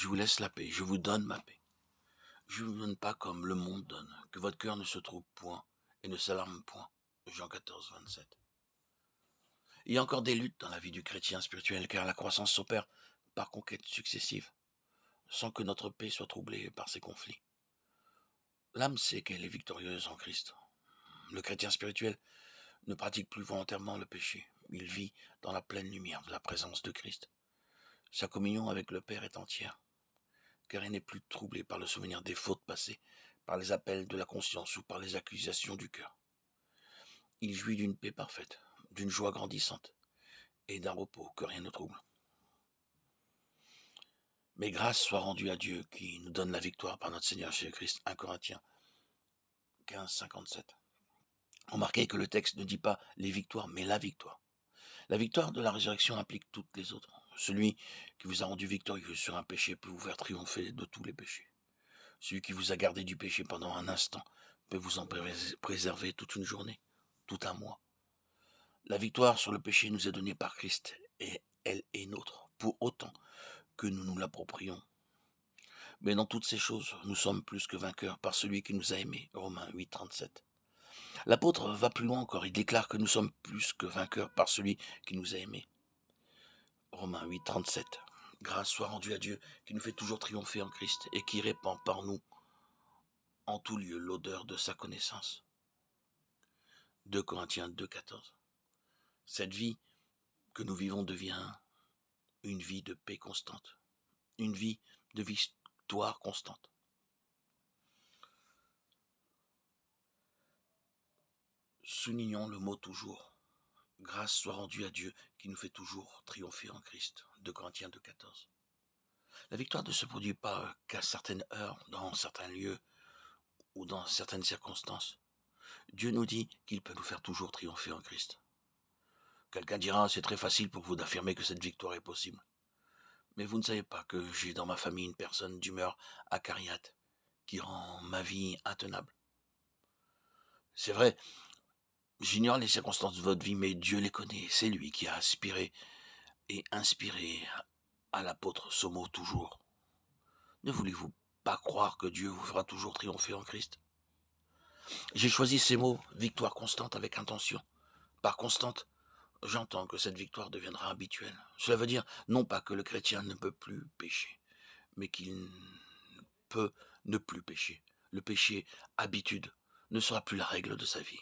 je vous laisse la paix, je vous donne ma paix. Je ne vous donne pas comme le monde donne, que votre cœur ne se trouble point et ne s'alarme point. Jean 14, 27. Il y a encore des luttes dans la vie du chrétien spirituel, car la croissance s'opère par conquêtes successives, sans que notre paix soit troublée par ces conflits. L'âme sait qu'elle est victorieuse en Christ. Le chrétien spirituel ne pratique plus volontairement le péché. Il vit dans la pleine lumière de la présence de Christ. Sa communion avec le Père est entière, car il n'est plus troublé par le souvenir des fautes passées, par les appels de la conscience ou par les accusations du cœur. Il jouit d'une paix parfaite, d'une joie grandissante et d'un repos que rien ne trouble. Mais grâce soit rendue à Dieu qui nous donne la victoire par notre Seigneur Jésus-Christ. 1 Corinthiens 15, 57. Remarquez que le texte ne dit pas les victoires, mais la victoire. La victoire de la résurrection implique toutes les autres. Celui qui vous a rendu victorieux sur un péché peut vous faire triompher de tous les péchés. Celui qui vous a gardé du péché pendant un instant peut vous en préserver toute une journée, tout un mois. La victoire sur le péché nous est donnée par Christ et elle est nôtre, pour autant que nous nous l'approprions. Mais dans toutes ces choses, nous sommes plus que vainqueurs par celui qui nous a aimés. Romains 8, 37. L'apôtre va plus loin encore, il déclare que nous sommes plus que vainqueurs par celui qui nous a aimés. Romains 8, 37. Grâce soit rendue à Dieu qui nous fait toujours triompher en Christ et qui répand par nous en tout lieu l'odeur de sa connaissance. 2 Corinthiens 2, 14. Cette vie que nous vivons devient une vie de paix constante, une vie de victoire constante. Soulignons le mot toujours. Grâce soit rendue à Dieu qui nous fait toujours triompher en Christ. 2 Corinthiens 2, 14. La victoire ne se produit pas qu'à certaines heures, dans certains lieux ou dans certaines circonstances. Dieu nous dit qu'il peut nous faire toujours triompher en Christ. Quelqu'un dira, c'est très facile pour vous d'affirmer que cette victoire est possible. Mais vous ne savez pas que j'ai dans ma famille une personne d'humeur acariâtre qui rend ma vie intenable. C'est vrai, j'ignore les circonstances de votre vie, mais Dieu les connaît. C'est lui qui a aspiré et inspiré à l'apôtre ce mot toujours. Ne voulez-vous pas croire que Dieu vous fera toujours triompher en Christ? J'ai choisi ces mots, victoire constante, avec intention. Par constante, j'entends que cette victoire deviendra habituelle. Cela veut dire non pas que le chrétien ne peut plus pécher, mais qu'il peut ne plus pécher. Le péché, habitude, ne sera plus la règle de sa vie.